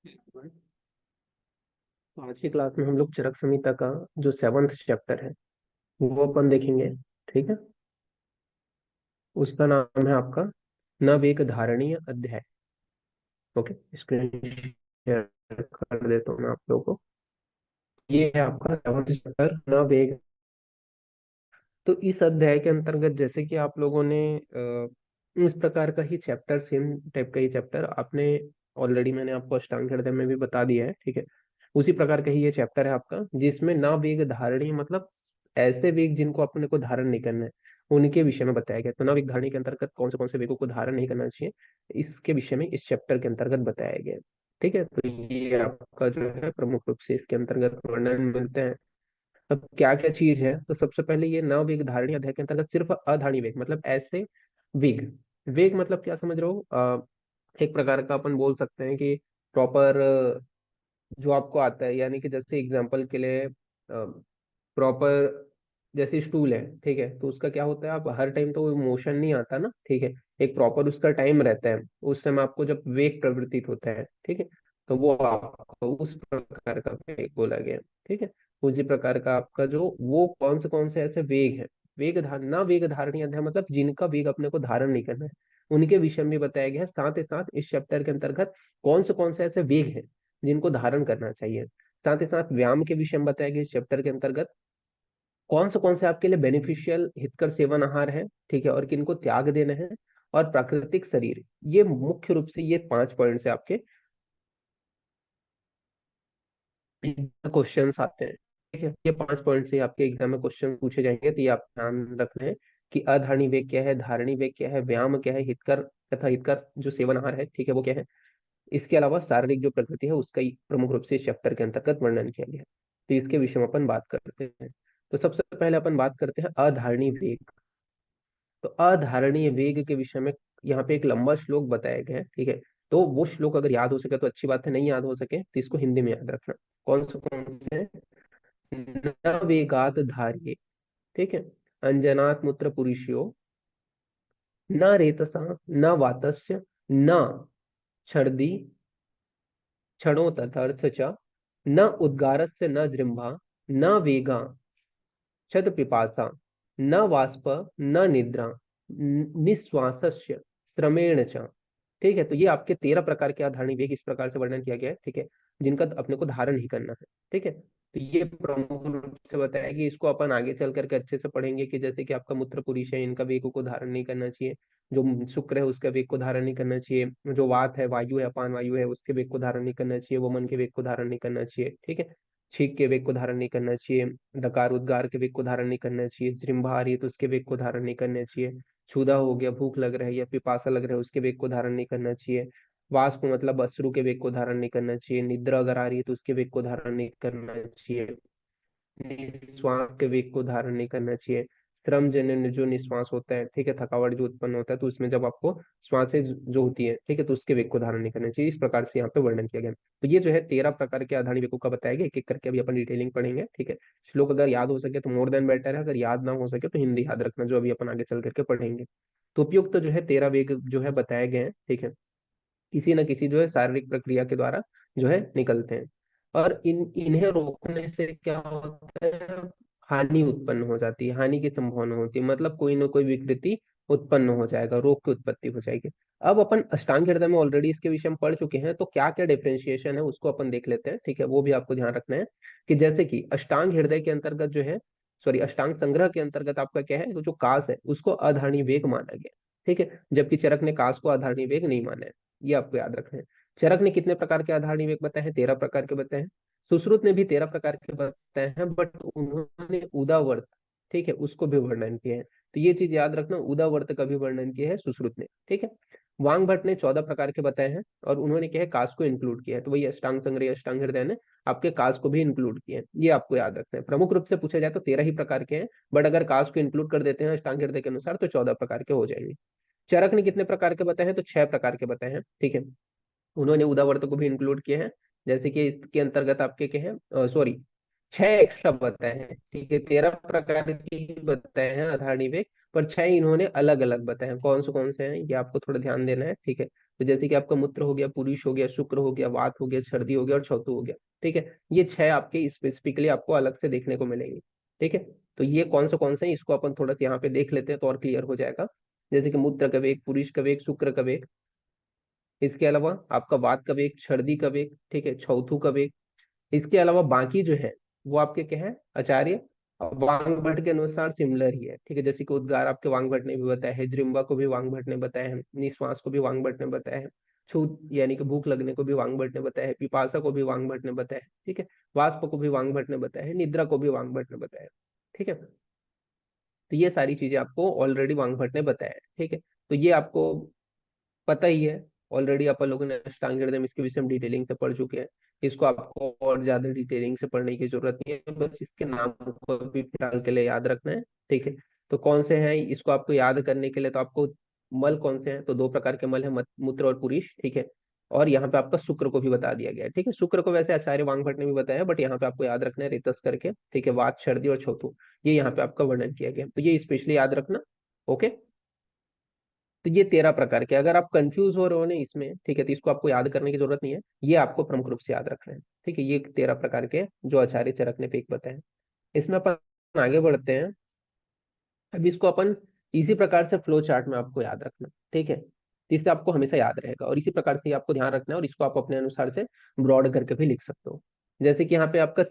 तो आज की क्लास में हम लोग चरक संहिता का जो 7th चैप्टर है वो अपन देखेंगे। ठीक है। उसका नाम है आपका नवेग धारणीय अध्याय। ओके, स्क्रीन शेयर कर देता हूँ मैं आप लोगों को। ये है आपका 7th चैप्टर नवेग। तो इस अध्याय के अंतर्गत जैसे कि आप लोगों ने इस प्रकार का ही चैप्टर, सेम टाइप का ही चैप्टर आपने ऑलरेडी, मैंने आपको अष्टांग हृदय में भी बता दिया है। ठीक है। उसी प्रकार का ही ये चैप्टर है आपका, जिसमें ना वेग धारणी मतलब ऐसे वेग जिनको अपने को धारण नहीं करना है, उनके विषय में बताया गया। तो ना वेग धारणी के अंतर्गत कौन से वेगों को धारण नहीं करना चाहिए, इसके विषय में इस चैप्टर के अंतर्गत बताया गया है। ठीक है। तो ये आपका जो है प्रमुख रूप से इसके अंतर्गत वर्णन मिलते हैं। अब क्या क्या चीज है, तो सबसे पहले ये नव वेग धारणी अध्याय के अंतर्गत सिर्फ अधारणी वेग मतलब ऐसे वेग। वेग मतलब क्या समझ रहे हो? एक प्रकार का अपन बोल सकते हैं कि प्रॉपर जो आपको आता है, यानी कि जैसे एग्जांपल के लिए प्रॉपर जैसे स्टूल है, ठीक है, तो उसका क्या होता है, आप हर टाइम तो मोशन नहीं आता ना। ठीक है। एक प्रॉपर उसका टाइम रहता है, उस समय आपको जब वेग प्रवर्तित होता है, ठीक है, तो वो आपको उस प्रकार का वेग बोला गया। ठीक है। उसी प्रकार का आपका जो वो कौन से ऐसे वेग है, वेग धारणा वेग धारणी अध्याय मतलब जिनका वेग अपने को धारण नहीं करना है, उनके विषय में बताया गया है। साथ ही साथ इस चैप्टर के अंतर्गत कौन से ऐसे वेग हैं जिनको धारण करना चाहिए। साथ ही साथ व्यायाम के विषय में बताया गया इस चैप्टर के अंतर्गत कौन से आपके लिए बेनिफिशियल हितकर सेवन आहार है, ठीक है, और किनको त्याग देना है। और प्राकृतिक शरीर, ये मुख्य रूप से ये 5 पॉइंट से आपके क्वेश्चंस आते हैं। ठीक है। ये 5 पॉइंट से आपके एग्जाम में क्वेश्चन पूछे जाएंगे, तो ये आप ध्यान रख रहे हैं कि अधारणी वेग क्या है, धारणी वेग क्या है, व्यायाम क्या है, हितकर तथा हितकर जो सेवन आहार है, ठीक है, वो क्या है। इसके अलावा शारीरिक जो प्रकृति है उसका ही प्रमुख रूप से इस चैप्टर के अंतर्गत वर्णन किया गया है। तो इसके विषय में अपन बात करते हैं। तो सबसे पहले अपन बात करते हैं अधारणी वेग। तो अधारणीय वेग के विषय में यहाँ पे एक लंबा श्लोक बताया गया है। ठीक है। तो वो श्लोक अगर याद हो सके तो अच्छी बात है, नहीं याद हो सके तो इसको हिंदी में याद रखना। कौन से? न वेगात धार्ये, ठीक है, अंजनात मूत्र पुरुषयो, न रेतसा, न वातस्य, न छर्दी क्षणो तथर्थ च, न उद्गारस्य न जृंभा, न वेगा क्षत पिपासा, न वाष्प, न निद्रा, निश्वासस्य श्रमेण च। ठीक है। तो ये आपके 13 प्रकार के आधारणी वेग इस प्रकार से वर्णन किया गया है। ठीक है। जिनका अपने को धारण ही करना है। ठीक है। तो ये प्रमुख रूप से बताया कि इसको अपन आगे चल करके अच्छे से पढ़ेंगे कि जैसे कि आपका मूत्र पुरुष है, इनका वेगों को धारण नहीं करना चाहिए। जो शुक्र है उसका वेग को धारण नहीं करना चाहिए। जो वात है, वायु है, अपान वायु है, उसके वेग को धारण नहीं करना चाहिए। वो मन के वेग को धारण नहीं करना चाहिए। ठीक है। छींक के वेग को धारण नहीं करना चाहिए। डकार उद्गार के वेग को धारण नहीं करना चाहिए। जृंभा आ रही है तो उसके वेग को धारण नहीं करना चाहिए। क्षुधा हो गया, भूख लग रहा है या पिपासा लग रहा है, उसके वेग को धारण नहीं करना चाहिए। वाष्प मतलब अश्रु के वेग को धारण नहीं करना चाहिए। निद्रा अगर आ रही है तो उसके वेग को धारण नहीं करना चाहिए। निश्वास के वेग को धारण नहीं करना चाहिए। श्रम जन्य जो निश्वास होता है, ठीक है, थकावट जो उत्पन्न होता है, तो उसमें जब आपको श्वासें जो होती है, ठीक है, तो उसके वेग को धारण नहीं करना चाहिए। इस प्रकार से यहाँ पे वर्णन किया गया है। तो ये जो है 13 प्रकार के आधारणी वेगों का बताया गया, एक एक करके अभी अपन डिटेलिंग पढ़ेंगे। ठीक है। श्लोक अगर याद हो सके तो मोर देन बेटर है, अगर याद ना हो सके तो हिंदी याद रखना, जो अभी अपन आगे चल करके पढ़ेंगे। तो उपयुक्त जो है 13 वेग जो है बताए गए हैं। ठीक है। किसी न किसी जो है शारीरिक प्रक्रिया के द्वारा जो है निकलते हैं। और इन्हें रोकने से क्या होता है, हानि उत्पन्न हो जाती है, हानि की संभावना होती है, मतलब कोई ना कोई विकृति उत्पन्न हो जाएगा, रोग की उत्पत्ति हो जाएगी। अब अपन अष्टांग हृदय में ऑलरेडी इसके विषय में पढ़ चुके हैं, तो क्या क्या डिफरेंशिएशन है उसको अपन देख लेते हैं। ठीक है। वो भी आपको ध्यान रखना है कि जैसे कि अष्टांग हृदय के अंतर्गत जो है, सॉरी, अष्टांग संग्रह के अंतर्गत आपका क्या है, जो कास है उसको अधारणी वेग माना गया। ठीक है। जबकि चरक ने कास को अधारणी वेग नहीं माना है। ये आपको याद रखना है। चरक ने कितने प्रकार के आधार विवेक बताए हैं? 13 प्रकार के बताए हैं। सुश्रुत ने भी 13 प्रकार के बताए हैं, बट उन्होंने उदावर्त, ठीक है, उसको भी वर्णन किया है। तो ये चीज याद रखना, उदावर्त का भी वर्णन किया है सुश्रुत ने। ठीक है। वांग भट्ट ने 14 प्रकार के बताए हैं और उन्होंने क्या है, कास को इंक्लूड किया है। तो वही अष्टांग संग्रह अष्टांग हृदय ने आपके कास को भी इंक्लूड किया है। ये आपको याद रखना है। प्रमुख रूप से पूछा जाए तो 13 ही प्रकार के हैं, बट अगर कास को इंक्लूड कर देते हैं अष्टांग हृदय के अनुसार तो 14 प्रकार के हो जाएंगे। चरक ने कितने प्रकार के बताए हैं? तो 6 प्रकार के बताए हैं। ठीक है। उन्होंने उदावर्त को भी इंक्लूड किया है। जैसे कि इसके अंतर्गत आपके क्या है, सॉरी, 6 एक्स्ट्रा बताए हैं। ठीक है। 13 प्रकार की बताए हैं आधार विवेक, पर 6 इन्होंने अलग अलग बताए हैं। कौन से हैं ये आपको थोड़ा ध्यान देना है, ठीक है। तो जैसे कि आपका मूत्र हो गया, पुरुष हो गया, शुक्र हो गया, वात हो गया, छर्दी हो गया और चौथु हो गया, ठीक है। ये 6 आपके स्पेसिफिकली आपको अलग से देखने को मिलेंगे, ठीक है। तो ये कौन से हैं इसको अपन थोड़ा सा यहाँ पे देख लेते हैं तो और क्लियर हो जाएगा। जैसे कि मूत्र का वेग, पुरुष का वेग, शुक्र का वेग, इसके अलावा आपका वात का वेग, छर्दी का वेग, ठीक है, चौथु का वेग। इसके अलावा बाकी जो है वो आपके क्या है, आचार्य वांग भट्ट के अनुसार सिमिलर ही है, ठीक है। जैसे कि उद्गार आपके वांग भट्ट ने भी बताया है, जृंबा को भी वांग भट्ट ने बताया है, निश्वास को भी वांग भट्ट ने बताया है, छूत यानी कि भूख लगने को भी वांग भट्ट ने बताया है, पिपासा को भी वांग भट्ट ने बताया है, ठीक है। वाष्प को भी वांग भट्ट ने बताया है, निद्रा को भी वांग भट्ट ने बताया है, ठीक है। तो ये सारी चीजें आपको ऑलरेडी वांग भट्ट ने बताया है, ठीक है। तो ये आपको पता ही है, ऑलरेडी अपन लोगों ने अष्टांग हृदय में इसके विषय में डिटेलिंग से पढ़ चुके हैं। इसको आपको और ज्यादा डिटेलिंग से पढ़ने की जरूरत नहीं है, बस इसके नाम को भी फिलहाल के लिए याद रखना है, ठीक है। तो कौन से हैं इसको आपको याद करने के लिए, तो आपको मल कौन से हैं, तो दो प्रकार के मल है, मूत्र और पुरुष, ठीक है। और यहाँ पे आपका शुक्र को भी बता दिया गया है, ठीक है। शुक्र को वैसे आचार्य वांगभट ने भी बताया, बट यहाँ पे आपको याद रखना है रेतस करके, ठीक है। वात, छर्दी और छोतु, ये यहाँ पे आपका वर्णन किया गया है, तो ये स्पेशली याद रखना। ओके। तो ये 13 प्रकार के, अगर आप कंफ्यूज हो रहे हो ना इसमें, ठीक है, तो इसको आपको याद करने की जरूरत नहीं है, ये आपको प्रमुख रूप से याद रखना है, ठीक है। ये 13 प्रकार के जो आचार्य चरक ने पेक बताए हैं। इसमें अपन आगे बढ़ते हैं। अब इसको अपन इसी प्रकार से फ्लो चार्ट में आपको याद रखना, ठीक है। तो इससे आपको हमेशा याद रहेगा और इसी प्रकार से ही आपको ध्यान रखना है, और इसको आप अपने अनुसार से ब्रॉड करके भी लिख सकते हो। जैसे कि यहाँ पे आपका,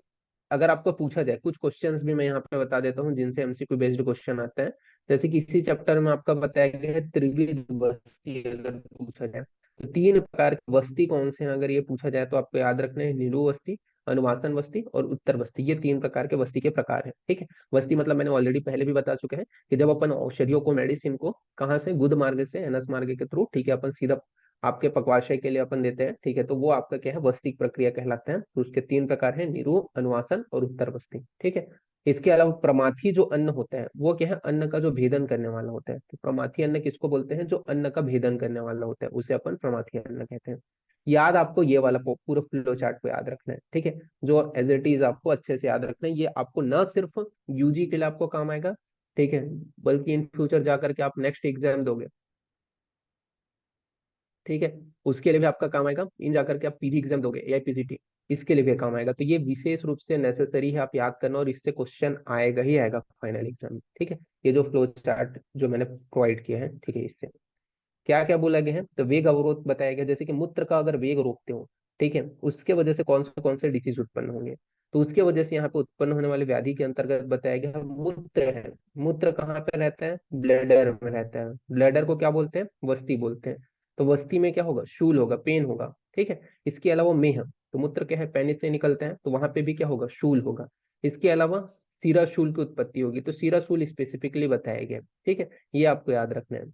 अगर आपको पूछा जाए, कुछ क्वेश्चंस भी मैं यहाँ पे बता देता हूँ जिनसे एमसीक्यू बेस्ड क्वेश्चन आते हैं। जैसे कि इसी चैप्टर में आपका बताया गया है त्रिविध वस्ती, अगर पूछा जाए तो 3 प्रकार की वस्ती कौन से हैं, अगर ये पूछा जाए तो आपको याद रखना है, नीलू वस्ती, अनुवासन वस्ती और उत्तर वस्ती, ये 3 प्रकार के वस्ती के प्रकार हैं, ठीक है। वस्ती मतलब मैंने ऑलरेडी पहले भी बता चुके हैं कि जब अपन औषधियों को, मेडिसिन को कहाँ से, गुद मार्ग से, एनस मार्ग के थ्रू, ठीक है, अपन सीधा आपके पकवाशय के लिए अपन देते हैं, ठीक है। तो वो आपका क्या है, वस्तिक प्रक्रिया कहलाते हैं। तो उसके 3 प्रकार हैं, निरु, अनुवासन और उत्तर वस्ती, ठीक है। इसके अलावा प्रमाथी जो अन्न होता है वो क्या है, अन्न का जो भेदन करने वाला होता है। तो प्रमाथी अन्न किसको बोलते हैं, जो अन्न का भेदन करने वाला होता है उसे अपन प्रमाथी अन्न कहते हैं। याद आपको ये वाला पूरा फ्लो चार्ट को याद रखना है, ठीक है। जो एज इट इज आपको अच्छे से याद रखना है, ये आपको न सिर्फ यूजी के लिए आपको काम आएगा, ठीक है, बल्कि इन फ्यूचर जाकर के आप नेक्स्ट एग्जाम दोगे, ठीक है, उसके लिए भी आपका काम आएगा। इन जाकर के आप पीजी एग्जाम दोगे, एआईपीजीटी, इसके लिए भी काम आएगा। तो ये विशेष रूप से नेसेसरी है, आप याद करना, और इससे क्वेश्चन आएगा ही आएगा फाइनल एग्जाम में, ठीक है। ये जो फ्लो चार्ट जो मैंने प्रोवाइड किया है, ठीक है, इससे क्या क्या बोला गया है, तो वेग अवरोध बताया गया, जैसे कि मूत्र का अगर वेग रोकते हो, ठीक है, उसके वजह से कौन से डिसीज उत्पन्न होंगे। तो उसके वजह से यहाँ पे उत्पन्न होने वाले व्याधि के अंतर्गत बताया गया मूत्र है। मूत्र कहाँ पे रहता है, ब्लैडर में रहता है। ब्लैडर को क्या बोलते हैं, वस्ती बोलते हैं। तो वस्ती में क्या होगा, शूल होगा, पेन होगा, ठीक है। इसके अलावा मेह, तो मूत्र क्या है, पेनिस से निकलते हैं, तो वहां पे भी क्या होगा, शूल होगा। इसके अलावा सीरा शूल की उत्पत्ति होगी, तो सीरा शूल स्पेसिफिकली बताया गया, ठीक है। ये आपको याद रखना है।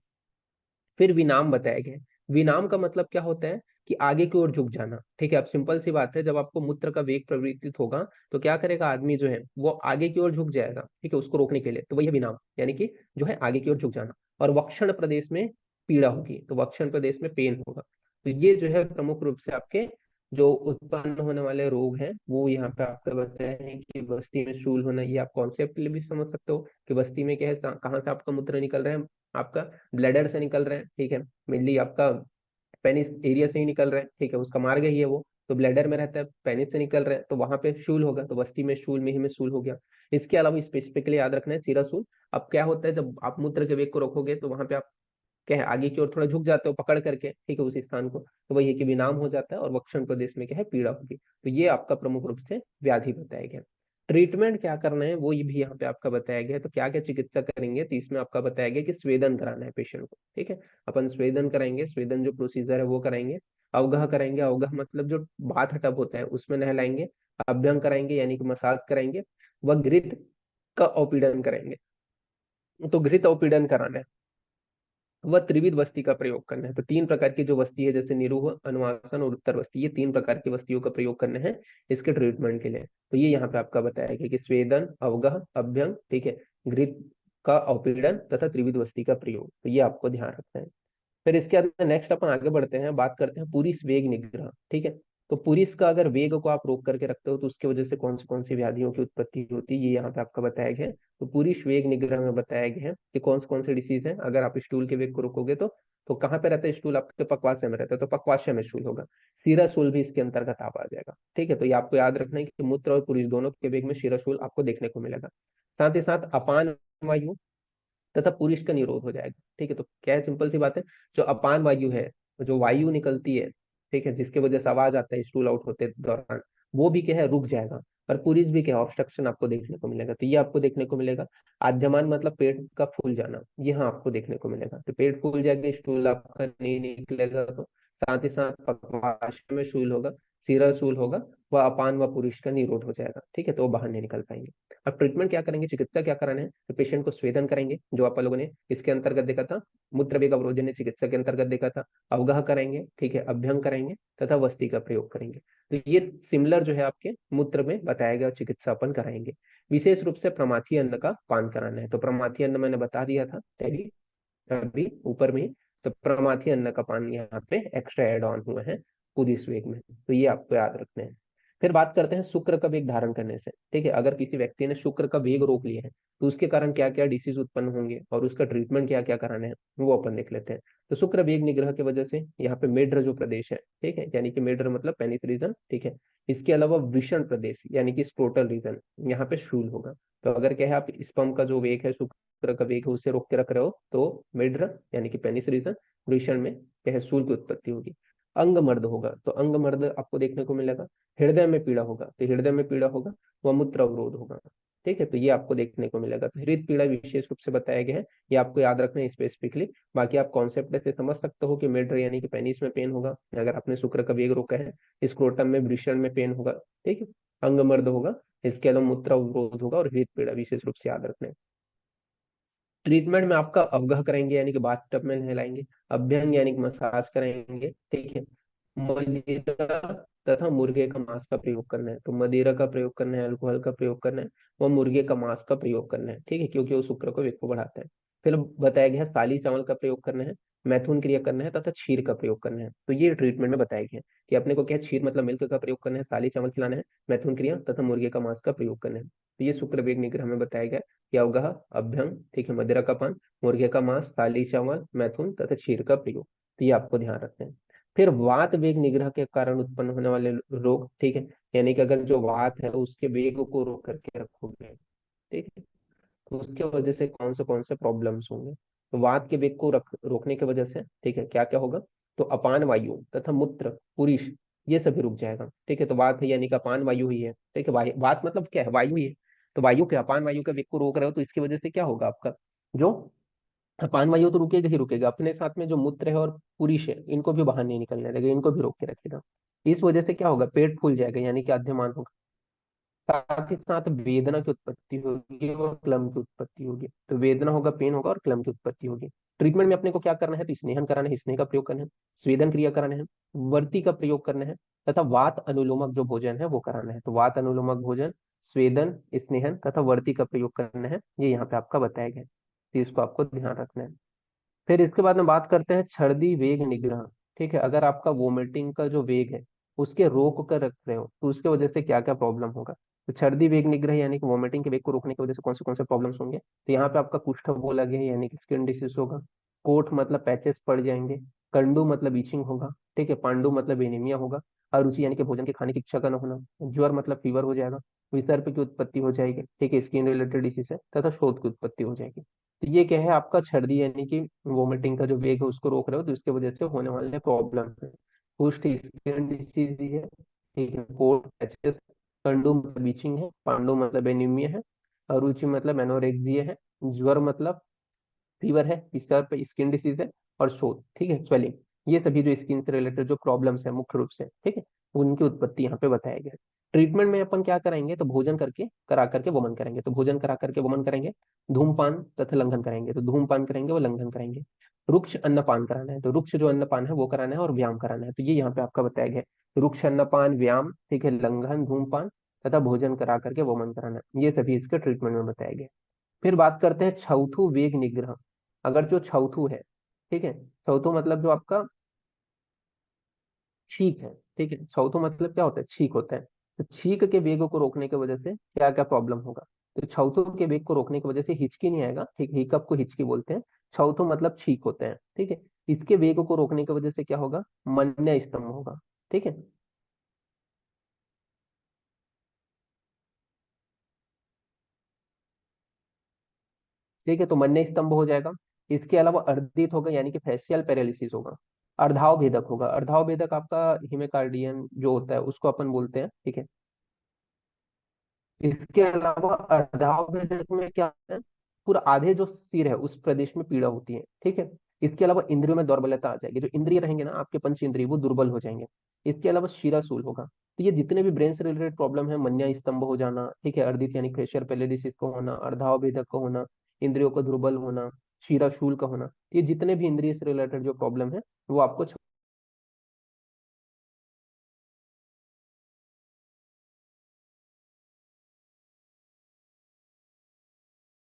फिर विनाम बताया गया है। विनाम का मतलब क्या होता है, कि आगे की ओर झुक जाना, ठीक है। अब सिंपल सी बात है, जब आपको मूत्र का वेग प्रवृत्तित होगा तो क्या करेगा आदमी जो है, वो आगे की ओर झुक जाएगा, ठीक है, उसको रोकने के लिए। तो वही है विनाम, यानी कि जो है आगे की ओर झुक जाना। और वक्षण प्रदेश में पीड़ा होगी, तो वक्षण प्रदेश में पेन होगा। तो ये जो है प्रमुख रूप से आपके जो उत्पन्न होने वाले रोग हैं वो यहाँ पे आपका बताया है। कि बस्ती में शूल होना, ये आप कॉन्सेप्ट के लिए भी समझ सकते हो कि बस्ती में क्या है, कहाँ से आपका मूत्र निकल रहा है, आपका ब्लैडर से निकल रहे हैं, ठीक है। मेनली आपका पेनिस एरिया से ही निकल रहे हैं, ठीक है, उसका मार्ग ही है वो। तो ब्लैडर में रहता है, पेनिस से निकल रहे हैं, तो वहां पे शूल होगा, तो वस्ती में शूल, में ही में शूल हो गया। इसके अलावा स्पेसिफिकली याद रखना है सीरा शूल। अब क्या होता है, जब आप मूत्र के वेग को रोकोगे तो वहां पे आप क्या है, आगे की ओर थोड़ा झुक जाते हो पकड़ करके, ठीक है, उस स्थान को, तो वही है कि विनाम हो जाता है, और वक्षण प्रदेश में क्या है, पीड़ा होगी। तो ये आपका प्रमुख रूप से व्याधि बताया गया। ट्रीटमेंट क्या करना है वो ये भी यहाँ पे आपका बताया गया है। तो क्या क्या चिकित्सा करेंगे, तो इसमें आपका बताया गया कि स्वेदन कराना है पेशेंट को, ठीक है। अपन स्वेदन कराएंगे, स्वेदन जो प्रोसीजर है वो कराएंगे। अवगाह कराएंगे, अवगाह मतलब जो बाथ टब होता है उसमें नहलाएंगे। अभ्यंग कराएंगे यानी कि मसाज कराएंगे। व घृत का औपीड़न करेंगे। तो घृत औपीड़न कराना है। वह त्रिविध वस्ती का प्रयोग करना है। तो 3 प्रकार की जो वस्ती है, जैसे निरूह, अनुवासन और उत्तर वस्ती, ये 3 प्रकार की वस्तियों का प्रयोग करने हैं इसके ट्रीटमेंट के लिए। तो ये यहाँ पे आपका बताया गया कि स्वेदन, अवगाह, अभ्यंग, ठीक है, घृत का औपीड़न तथा त्रिविध वस्ती का प्रयोग, तो ये आपको ध्यान रखना है। फिर इसके बाद नेक्स्ट अपन आगे बढ़ते हैं, बात करते हैं पूरी स्वेग निग्रह, ठीक है। तो पुरुष का अगर वेग को आप रोक करके रखते हो तो उसकी वजह से कौन सी व्याधियों की उत्पत्ति होती है, ये यहाँ पे आपका बताया गया है। तो पुरुष वेग निग्रह में बताया गया है कि कौन से डिसीज है। अगर आप स्टूल के वेग को रोकोगे तो कहाँ पे रहता है स्टूल, आपके पक्वाशय में रहता है, तो पक्वाशय में स्टूल होगा। शीराशूल भी इसके अंतर्गत आप आ जाएगा। ठीक है, तो ये आपको याद रखना है कि मूत्र और पुरुष दोनों के वेग में शीराशूल आपको देखने को मिलेगा। साथ ही साथ अपान वायु तथा पुरुष का निरोध हो जाएगा। ठीक है, तो क्या है, सिंपल सी बात है, जो अपान वायु है, जो वायु निकलती है, ठीक है, जिसके वजह से आवाज आता है स्टूल आउट होते दौरान, वो भी क्या है, रुक जाएगा। पर पुरुष भी क्या है, ऑब्स्ट्रक्शन आपको देखने को मिलेगा। तो ये आपको देखने को मिलेगा। आद्यमान मतलब पेट का फूल जाना, ये हाँ आपको देखने को मिलेगा। तो पेट फूल जाएगा, स्टूल आपका नहीं निकलेगा। तो साथ ही साथ पक्वाशय में शूल होगा, सीरा शूल होगा, वह अपान व पुरुष का निरोध हो जाएगा। ठीक है, तो वो बाहर नहीं निकल पाएंगे। अब ट्रीटमेंट क्या करेंगे, चिकित्सा क्या कराना है, तो पेशेंट को स्वेदन करेंगे, जो आप लोगों ने इसके अंतर्गत देखा था, मूत्र वेग अवरोधन ने चिकित्सा के अंतर्गत देखा था। अवगाह कराएंगे, ठीक है, अभ्यंग कराएंगे तथा वस्ती का प्रयोग करेंगे। तो ये सिमिलर जो है आपके मूत्र में बताया गया चिकित्सा अपन कराएंगे। विशेष रूप से प्रमाथी अन्न का पान कराना है। तो प्रमाथी अन्न मैंने बता दिया था अभी अभी ऊपर में ही। तो प्रमाथी अन्न का पान यहाँ पे एक्स्ट्रा एड ऑन हुआ है पुलिस वेग में, तो ये आपको याद रखना है। फिर बात करते हैं शुक्र का वेग धारण करने से। ठीक है, अगर किसी व्यक्ति ने शुक्र का वेग रोक लिया है तो उसके कारण क्या क्या डिसीज उत्पन्न होंगे और उसका ट्रीटमेंट क्या क्या कराना है, वो अपन देख लेते हैं। तो शुक्र वेग निग्रह की वजह से यहाँ पे मेड्र जो प्रदेश है, ठीक है, यानी कि मेड्र मतलब पेनिस रीजन, ठीक है, इसके अलावा वृषण प्रदेश यानी कि स्क्रोटल रीजन, यहाँ पे शूल होगा। तो अगर क्या है, आप स्पर्म का जो वेग है, शुक्र का वेग है, उससे रोक के रख रहे हो, तो मेड्र यानी कि पेनिस रीजन, वृषण में क्या है, शूल की उत्पत्ति होगी। अंग मर्द होगा तो अंग मर्द आपको देखने को मिलेगा। हृदय में पीड़ा होगा तो हृदय में पीड़ा होगा, वह मूत्र अवरोध होगा। ठीक है, तो ये आपको देखने को मिलेगा। तो हृदय पीड़ा विशेष रूप से बताया गया है, ये आपको याद रखना है स्पेसिफिकली। बाकी आप कॉन्सेप्ट से समझ सकते हो कि मेड्र यानी कि पेनिस में पेन होगा, अगर आपने शुक्र का वेग रोका है। स्क्रोटम में वृषण में पेन होगा, ठीक है, अंग मर्द होगा, इसके अलावा मूत्र अवरोध होगा और हृदय पीड़ा विशेष रूप से याद रखना है। ट्रीटमेंट में आपका अवगाह कराएंगे यानी कि बाथ टब में नहलाएंगे, अभ्यंग यानी कि मसाज कराएंगे, ठीक है। मदिरा तथा मुर्गे का मांस का प्रयोग करना है। तो मदिरा का प्रयोग करना है, अल्कोहल का प्रयोग करना है, और मुर्गे का मांस का प्रयोग करना है, ठीक है, क्योंकि वो शुक्र को वेग को बढ़ाता है। फिर बताया गया है साली चावल का प्रयोग करना है, मैथुन क्रिया करना है तथा क्षीर का प्रयोग करना है। तो ये ट्रीटमेंट में बताया गया है कि अपने को क्या है, क्षीर मतलब मिल्क का प्रयोग करना है, साली चावल खिलाना है, मैथुन क्रिया तथा मुर्गे का मांस का प्रयोग करना है। तो ये शुक्र वेग निग्रह में बताया गया है कि अवगाह, अभ्यंग, ठीक है, मदिरा का पान, मुर्गे का मांस, साली चावल, मैथुन तथा क्षीर का प्रयोग। तो ये आपको ध्यान रखना है। फिर वात वेग निग्रह के कारण उत्पन्न होने वाले रोग, ठीक है, यानी कि अगर जो वात है उसके वेग को रोक करके रखोगे, ठीक है, तो उसके वजह से कौन से प्रॉब्लम्स होंगे। तो वात के वेग को रोकने की वजह से, ठीक है, क्या क्या होगा, तो अपान वायु तथा मूत्र पुरुष, ये सभी रुक जाएगा। ठीक है, तो वात है यानी कि अपान वायु ही है, ठीक है, वात मतलब क्या है, वायु ही है। तो वायु के अपान वायु के वेग को रोक रहे हो तो इसकी वजह से क्या होगा आपका, जो अपान वायु तो रुकेगा ही रुकेगा, अपने साथ में जो मूत्र है और पुरुष है इनको भी बाहर नहीं निकलने देगा, इनको भी रोक के रखेगा। इस वजह से क्या होगा, पेट फूल जाएगा यानी कि आद्यमान होगा। साथ ही साथ वेदना की उत्पत्ति होगी और क्लम की उत्पत्ति होगी। तो वेदना होगा, पेन होगा और क्लम की उत्पत्ति होगी। ट्रीटमेंट में अपने को क्या करना है, तो स्नेहन कराना है, स्नेह का प्रयोग करना है, स्वेदन क्रिया कराना है, वर्ती का प्रयोग करना है तथा वात अनुलोमक जो भोजन है वो कराना है। तो वात अनुलोमक भोजन, स्वेदन, स्नेहन तथा वर्ती का प्रयोग करना है, ये यहाँ पे आपका बताया गया है। तो इसको आपको ध्यान रखना है। फिर इसके बाद में बात करते हैं छर्दी वेग निग्रह। ठीक है, अगर आपका वोमिटिंग का जो वेग है उसके रोक कर रख रहे हो तो उसके वजह से क्या क्या प्रॉब्लम होगा। तो छर्दी वेग निग्रह यानी कि वोमिटिंग के वेग को रोकने की वजह से कौन से प्रॉब्लम्स होंगे, तो यहाँ पे आपका कुष्ठ वो लगे यानी कि स्किन डिसीज होगा, कोट मतलब पैचेस पड़ जाएंगे, कंडू मतलब ईचिंग होगा, ठीक है, पांडु मतलब एनीमिया होगा, अरुचि यानी कि भोजन के खाने की इच्छा का न होना, ज्वर मतलब फीवर हो जाएगा, विसर्प की उत्पत्ति हो जाएगी, ठीक है, स्किन रिलेटेड डिसीज है, तथा शोथ की उत्पत्ति हो जाएगी। तो ये क्या है, आपका छर्दी यानी कि वोमिटिंग का जो वेग है उसको रोक रहे हो तो इसके वजह से होने वाले प्रॉब्लम है। कुष्ठ स्किन डिसीज है, ठीक है, कोट पैचेस, कंडू मतलब बीचिंग है, पांडु मतलब एनीमिया है, अरुचि मतलब एनोरेक्सिया है, ज्वर मतलब फीवर है, इसका पे स्किन डिसीज है, और शोथ, ठीक है, स्वेलिंग, ये सभी जो स्किन से रिलेटेड जो प्रॉब्लम्स है मुख्य रूप से, ठीक है, उनकी उत्पत्ति यहाँ पे बताया गया है। ट्रीटमेंट में अपन क्या कराएंगे, तो भोजन करके करा करके वमन करेंगे। तो भोजन करा करके वमन करेंगे, धूमपान तथा लंघन करेंगे। तो धूमपान करेंगे वो लंघन करेंगे, रुक्ष अन्नपान कराना है। तो रुक्ष जो अन्नपान है वो कराना है और व्यायाम कराना है। तो ये यहाँ पे आपका बताया गया है, रुक्ष अन्नपान, व्यायाम, ठीक है, लंघन, धूमपान तथा भोजन करा करके वमन कराना है, ये सभी इसके ट्रीटमेंट में बताया गया है। फिर बात करते हैं छौथु वेग निग्रह। अगर जो छौथु है, ठीक है, छौथु मतलब जो आपका छींक है, ठीक है। छौथो मतलब क्या होता है, छींक होता है। तो छींक के वेग को रोकने की वजह से क्या क्या प्रॉब्लम होगा। तो छौथो के वेग को रोकने की वजह से हिचकी नहीं आएगा, ठीक, हिकअप को हिचकी बोलते हैं। छौथो मतलब छींक होते हैं, ठीक है। इसके वेग को रोकने की वजह से क्या होगा, मन्य स्तंभ होगा, ठीक है। ठीक है, तो मन्य स्तंभ हो जाएगा। इसके अलावा अर्धित होगा, यानी कि फेशियल पैरालिसिस होगा। अर्धाव भेदक होगा। अर्धाव भेदक आपका हिमेकार्डियन जो होता है उसको अपन बोलते हैं, ठीक है। इसके अलावा अर्धाव भेदक में क्या होता है, पूरा आधे जो सिर है उस प्रदेश में पीड़ा होती है, ठीक है। इसके अलावा इंद्रियों में दुर्बलता आ जाएगी, जो इंद्रिय रहेंगे ना आपके पंच इंद्रिय वो दुर्बल हो जाएंगे। इसके अलावा शिराशूल होगा। तो ये जितने भी ब्रेन से रिलेटेड प्रॉब्लम है, मन्या स्तंभ हो जाना, ठीक है, अर्धित यानी फेशियल पैरालिसिस का होना, अर्धाव भेदक का होना, इंद्रियों का दुर्बल होना, शिराशूल का होना, ये जितने भी इंद्रिय से रिलेटेड जो प्रॉब्लम है वो आपको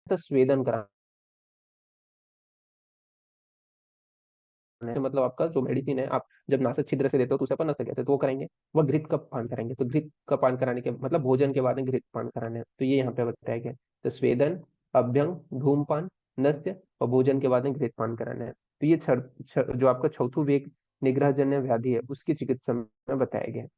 स्वेदन कराना है। मतलब आपका जो मेडिसिन है, आप जब नासक छिद्र से देते हो तो उसे अपन नसक कहते हैं, तो वो करेंगे। वह घृत का पान कराएंगे। तो घृत का पान कराने के मतलब भोजन के बाद में घृत पान कराना है, तो ये यहाँ पे बताया गया। तो स्वेदन, अभ्यंग, धूमपान, नस्य और भोजन के बाद में घृत पान कराना है। तो ये जो आपका चौथु वेग निग्रहजन्य व्याधि है उसकी चिकित्सा में बताया गया है।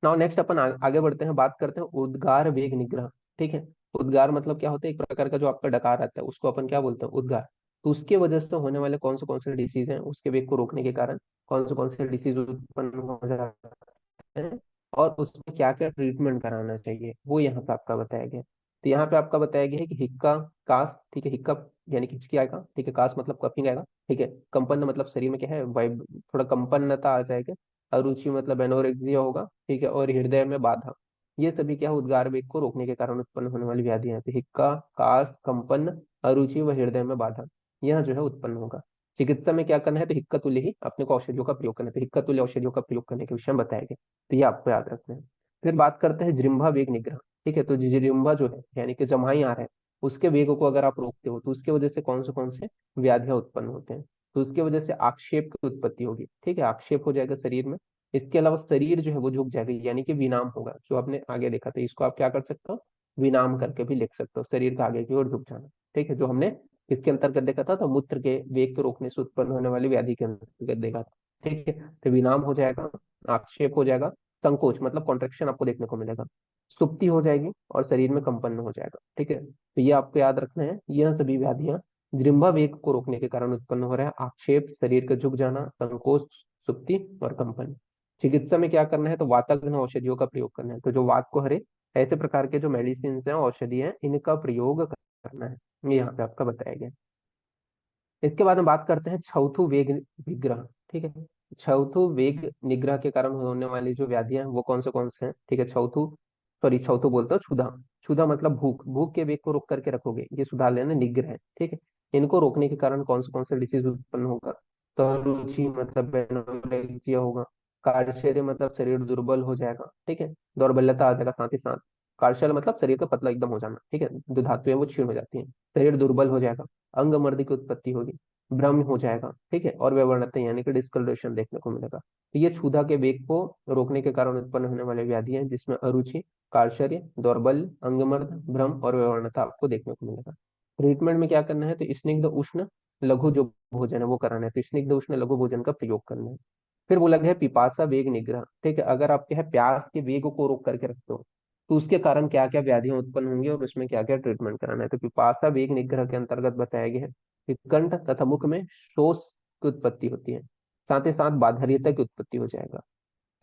नाउ नेक्स्ट अपन आगे बढ़ते हैं, बात करते हैं उद्गार वेग निग्रह, ठीक है। उद्गार मतलब क्या होता है, एक प्रकार का जो आपका डकार आता है उसको अपन क्या बोलते हैं, उद्गार। तो उसके वजह से होने वाले कौन से डिसीज हैं, उसके वेग को रोकने के कारण कौन से डिसीज उत्पन्न हो जाते हैं, और उसमें क्या क्या ट्रीटमेंट कराना चाहिए वो यहाँ पे आपका बताया गया है। तो यहाँ पे आपका बताया गया है कि हिक्का, कास, ठीक है, हिक्का यानी कि हिचकी आएगा, ठीक है, कास मतलब कफिंग आएगा, ठीक है, कंपन मतलब शरीर में क्या है, वाइब, थोड़ा कंपन्नता आ जाएगा, अरुचि मतलब एनोरेक्सिया होगा, ठीक है, और हृदय में बाधा। ये सभी क्या है, उद्गार वेग को रोकने के कारण उत्पन्न होने वाली व्याधियां हैं। तो हिक्का, कास, कंपन, अरुचि व हृदय में बाधा, यह जो है उत्पन्न होगा। चिकित्सा में क्या करना है, तो हिक्का तुल्य ही अपने को औषधियों का प्रयोग करना है। तो हिक्का तुल्य औषधियों का प्रयोग करने के विषय में बताया गया। तो ये आपको याद रखना है। फिर बात करते हैं जृंभा वेग निग्रह, ठीक है। तो जृंभा जो है यानी कि जमाई आ रहा है, उसके वेग को अगर आप रोकते हो तो उसके वजह से कौन से व्याधियां उत्पन्न होते हैं। तो उसकी वजह से आक्षेप की उत्पत्ति होगी, ठीक है, आक्षेप हो जाएगा शरीर में। इसके अलावा शरीर जो है वो झुक जाएगा, यानी कि विनाम होगा, जो आपने आगे देखा था, इसको आप क्या कर सकते हो, विनाम करके भी लिख सकते हो, शरीर का आगे की ओर झुक जाना, ठीक है, जो हमने इसके अंतर्गत देखा था, तो मूत्र के वेग को रोकने से उत्पन्न होने वाली व्याधि के अंतर्गत देखा था, ठीक है। तो विनाम हो जाएगा, आक्षेप हो जाएगा, संकोच मतलब कॉन्ट्रेक्शन आपको देखने को मिलेगा, सुप्ति हो जाएगी और शरीर में कंपन हो जाएगा, ठीक है। तो ये आपको याद रखना है, यह सभी व्याधियां जृंभा वेग को रोकने के कारण उत्पन्न हो रहा है, आक्षेप, शरीर का झुक जाना, संकोच, सुप्ति और कंपन। चिकित्सा में क्या करना है, तो वाताग्न औषधियों का प्रयोग करना है। तो जो वात को हरे ऐसे प्रकार के जो मेडिसिन है, औषधि है, इनका प्रयोग करना है, ये यहाँ पे आपका बताया गया है। इसके बाद में बात करते हैं छौथु वेग विग्रह, ठीक है। छौथु वेग निग्रह के कारण होने वाली जो व्याधियां हैं वो कौन से हैं, ठीक है। छौथु बोलते हो क्षुधा। क्षुधा मतलब भूख, भूख के वेग को रोक करके रखोगे, ये सुधार लेना निग्रह है, ठीक है। इनको रोकने के कारण कौन से डिसीज उत्पन्न होगा, तो रुचि मतलब एनोरेक्सिया होगा, कार्य मतलब शरीर दुर्बल हो जाएगा, ठीक है, दौर्बल्यता आ जाएगा, साथ ही साथ कार्शल मतलब शरीर का पतला एकदम हो जाना, ठीक है, जो धातुएं वो क्षीण हो जाती हैं, शरीर दुर्बल हो जाएगा, अंग मर्दी की उत्पत्ति होगी, भ्रम हो जाएगा, ठीक है, और व्यवणता यानी कि डिस्कलरेशन देखने को मिलेगा। तो ये क्षुधा के वेग को रोकने के कारण उत्पन्न होने वाली व्याधि है, जिसमें अरुचि, कार्शर्य, दौर्बल्य, अंगमर्द, भ्रम और व्यवणता आपको देखने को मिलेगा। ट्रीटमेंट में क्या करना है, तो स्निग्ध उष्ण लघु जो भोजन है वो कराना है। तो स्निग्ध उष्ण लघु भोजन का प्रयोग करना है। फिर बोला गया है पिपासा वेग निग्रह, ठीक है, अगर आप क्या है प्यास के वेग को रोक करके रखते हो तो उसके कारण क्या क्या व्याधियां उत्पन्न होंगी और उसमें क्या क्या ट्रीटमेंट कराना है। तो पिपासा वेग निग्रह के अंतर्गत बताया गया है कि कंठ तथा मुख में शोष की उत्पत्ति होती है, साथ ही साथ बाधर्यता की उत्पत्ति हो जाएगा,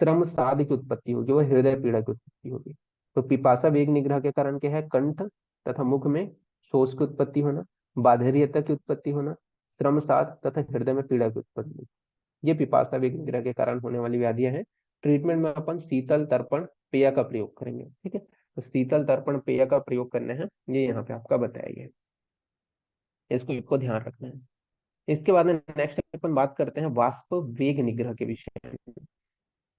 श्रम साध की उत्पत्ति होगी, वह हृदय पीड़ा की उत्पत्ति होगी। तो पिपासा वेग निग्रह के कारण क्या है, कंठ तथा मुख में शोष की उत्पत्ति होना, बाधर्यता की उत्पत्ति होना, श्रम साध तथा हृदय में पीड़ा की उत्पत्ति, ये पिपासा वेग निग्रह के कारण होने वाली व्याधियां हैं। ट्रीटमेंट में अपन शीतल तर्पण पेय का प्रयोग करेंगे, ठीक है। तो शीतल तर्पण पेय का प्रयोग करना है, ये यहाँ पे आपका बताया गया है, इसको ध्यान रखना है। इसके बाद में नेक्स्ट अपन बात करते हैं वाष्प वेग निग्रह के विषय में।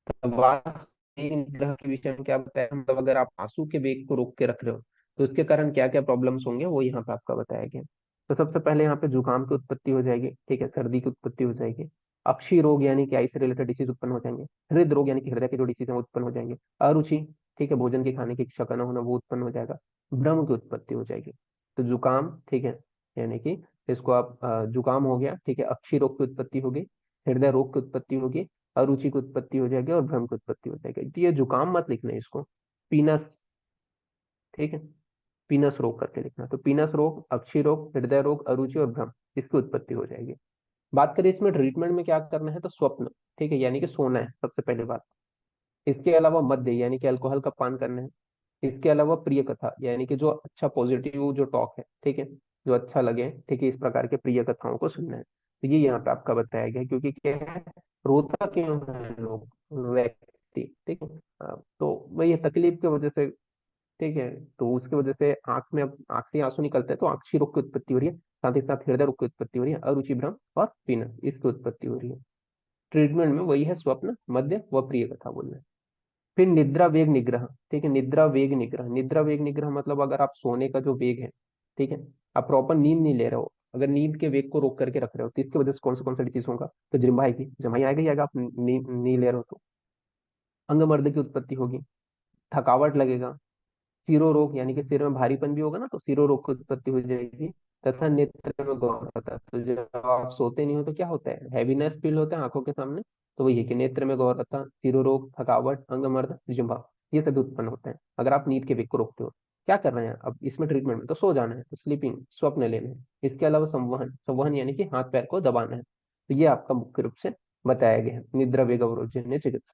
तो वाष्प वेग निग्रह के विषय में क्या बताया, मतलब अगर आप आंसू के वेग को रोक के रख रहे हो तो उसके कारण क्या क्या प्रॉब्लम्स होंगे वो यहाँ पे आपका बताया गया है। तो सबसे पहले यहाँ पे जुकाम की उत्पत्ति हो जाएगी, ठीक है, सर्दी की उत्पत्ति हो जाएगी, अक्षी रोग यानी कि आई से रिलेटेड डिसीज उत्पन्न हो जाएंगे। हृदय रोग यानी कि हृदय के जो डिसीज है वो उत्पन्न हो जाएंगे। अरुचि, ठीक है, भोजन के खाने की इच्छा का न होना, वो उत्पन्न हो जाएगा। भ्रम की उत्पत्ति हो जाएगी। तो जुकाम, ठीक है, यानी कि इसको आप जुकाम हो गया, ठीक है, अक्षी रोग की उत्पत्ति होगी, हृदय रोग की उत्पत्ति होगी, अरुचि की उत्पत्ति हो जाएगी और भ्रम की उत्पत्ति हो जाएगी। तो ये जुकाम मत लिखना है इसको, पीनस, ठीक है, पीनस रोग करके लिखना। तो पीनस रोग, अक्षी रोग, हृदय रोग, अरुचि और भ्रम, इसकी उत्पत्ति हो जाएगी। बात करें इसमें ट्रीटमेंट में क्या करना है, तो स्वप्न, ठीक है, यानी कि सोना है सबसे पहले बात। इसके अलावा मद्य यानी कि अल्कोहल का पान करना है। इसके अलावा प्रिय कथा यानी कि जो अच्छा पॉजिटिव जो टॉक है, ठीक है, जो अच्छा लगे, ठीक है, इस प्रकार के प्रिय कथाओं को सुनना है। तो ये यहाँ पे आपका बताया गया है, क्योंकि क्या है, रोता क्यों है लोग, व्यक्ति, ठीक है, तो वही है, तकलीफ की वजह से, ठीक है, तो उसकी वजह से आंख में, अब आंख से आंसू निकलते हैं तो आंखी रोग की उत्पत्ति हो रही है, साथ ही साथ हृदय रोग की उत्पत्ति हो रही है, अरुचि, भ्रम और पीनस, इसकी उत्पत्ति हो रही है। ट्रीटमेंट में वही है, स्वप्न, मद्य व प्रिय कथा बोलना है। फिर निद्रा वेग निग्रह, ठीक है, निद्रा वेग निग्रह, निद्रा वेग निग्रह मतलब अगर आप सोने का जो वेग है, ठीक है, आप प्रॉपर नींद नहीं ले रहे हो, अगर नींद के वेग को रोक करके रख रहे हो, तो इसकी वजह से कौन सा डिसीज होगा, तो जिम्बा आएगी, जमाई आएगा ही आएगा, आप नींद नहीं ले रहे हो तो। अंग मर्द की उत्पत्ति होगी, थकावट लगेगा, सिरो रोग यानी कि सिर में भारीपन भी होगा ना, तो सिरो रोग की उत्पत्ति हो जाएगी। तथा नेत्र में गौरता, तो जब आप सोते नहीं हो तो क्या होता है, हैवीनेस फील होता है आंखों के सामने, तो वही है कि नेत्र में गौरता, सिरो रोग, थकावट, अंगमर्द, जिह्वा, ये सभी उत्पन्न होते हैं अगर आप नींद के वेग को रोकते हो। क्या कर रहे हैं अब इसमें ट्रीटमेंट में, तो सो जाना है, तो स्लीपिंग, स्वप्न लेने हैं। इसके अलावा संवहन, संवहन यानी कि हाथ पैर को दबाना है। तो ये आपका मुख्य रूप से बताया गया है निद्रा वेग अवरोधजन्य चिकित्सा।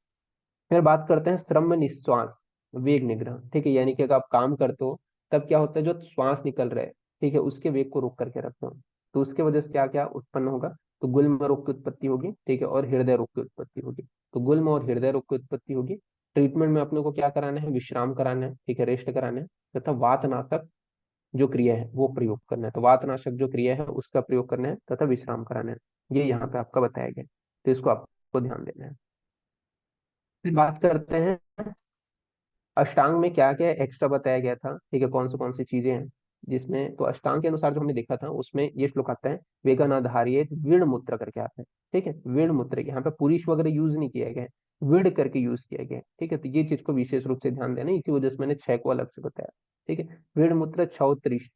फिर बात करते हैं श्रम निश्वास वेग निग्रह, ठीक है, यानी कि अगर आप काम करते हो तब क्या होता है, जो श्वास निकल रहे हैं, ठीक है, उसके वेग को रोक करके रखते हो, तो उसके वजह से क्या क्या उत्पन्न होगा, तो गुल्म रोग की उत्पत्ति होगी, ठीक है, और हृदय रोग की उत्पत्ति होगी। तो गुल्म और हृदय रोग की उत्पत्ति होगी। ट्रीटमेंट में अपने को क्या कराना है, विश्राम कराना है, ठीक है, रेस्ट कराना है, तथा वातनाशक जो क्रिया है वो प्रयोग करना है। तो वातनाशक जो क्रिया है उसका प्रयोग करना है तथा विश्राम कराना है। ये यहाँ पे आपका बताया गया है, तो इसको आपको ध्यान देना है। फिर बात करते हैं अष्टांग में क्या क्या एक्स्ट्रा बताया गया था, ठीक है, कौन सी चीजें हैं जिसमें, तो अष्टांग के अनुसार जो हमने देखा था उसमें ये श्लोक आता है, वेगन आधारित विण मूत्र करके आता है, ठीक है, विण मूत्र, यहाँ पे पुरुष वगैरह यूज नहीं किया गया है, विड़ करके यूज किया गया है, ठीक है, तो ये चीज को विशेष रूप से ध्यान देना, इसी वजह से मैंने छह को अलग से बताया, ठीक है। विण मूत्र, छौत्रिश,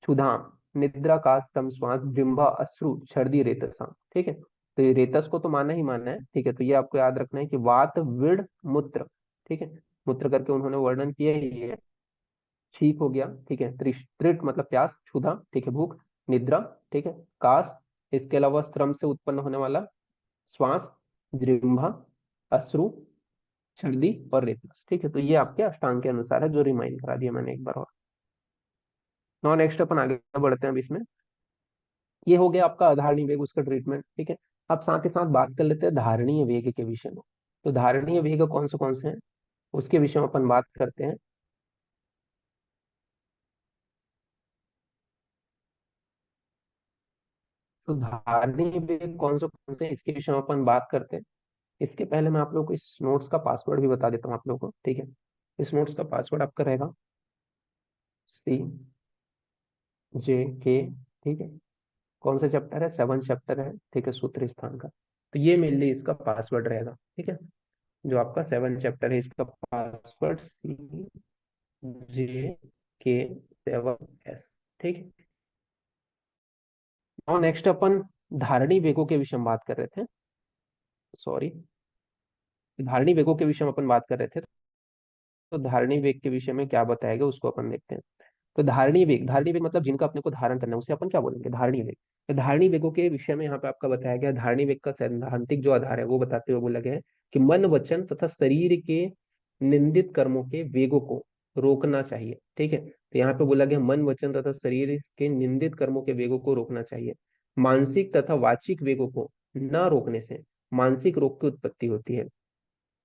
क्षुधाम, निद्रा का स्तम श्वास, जिह्वा, अश्रु, छर्दी, रेतसा, ठीक है, तो ये रेतस को तो माना ही माना है, ठीक है, तो ये आपको याद रखना है कि वात, विड़, मूत्र, ठीक है, मूत्र करके उन्होंने वर्णन किया ही है। ठीक हो गया, ठीक है, त्रिट मतलब प्यास, क्षुधा, ठीक है, भूख, निद्रा, ठीक है, कास, इसके अलावा श्रम से उत्पन्न होने वाला श्वास, जिह्वा, अश्रु, छर्दी और रेतस, ठीक है, तो ये आपके अष्टांग के अनुसार है, जो रिमाइंड करा दिया मैंने एक बार और। नाउ नेक्स्ट अपन आगे बढ़ते हैं अब इसमें। ये हो गया आपका अधारणीय वेग, उसका ट्रीटमेंट, ठीक है। अब साथ ही साथ बात कर लेते हैं धारणीय वेग के विषय में। तो धारणीय वेग कौन से हैं, उसके विषय में अपन बात करते हैं। तो धारणीय वेग कौन से हैं, इसके विषय में अपन बात करते हैं। इसके पहले मैं आप लोगों को इस नोट्स का पासवर्ड भी बता देता हूँ आप लोगों को, ठीक है। इस नोट्स का पासवर्ड आपका रहेगा CJK, ठीक है। कौन सा चैप्टर है, 7 चैप्टर है, ठीक है, सूत्र स्थान का। तो ये मेनली इसका पासवर्ड रहेगा, ठीक है, जो आपका 7 चैप्टर है इसका पासवर्ड CJK7S, ठीक है। और नेक्स्ट अपन धारणी वेगों के विषय में बात कर रहे थे, सॉरी, धारणी वेगों के विषय में अपन बात कर रहे थे। तो धारणी वेग के विषय में क्या बताएगा उसको अपन देखते हैं। तो धारणी वेग मतलब जिनका अपने को धारण करना है उसे अपन क्या बोलेंगे, धारणी वेग। तो धारणी वेगों के विषय में यहाँ पे आपका बताया गया, धारणी वेग का सैद्धांतिक जो आधार है वो बताते हुए बोला गया है कि मन, वचन तथा शरीर के निंदित कर्मों के वेगों को रोकना चाहिए, ठीक है। तो यहाँ पे बोला गया मन, वचन तथा शरीर के निंदित कर्मों के वेगों को रोकना चाहिए। मानसिक तथा वाचिक वेगों को न रोकने से मानसिक रोग की उत्पत्ति होती है,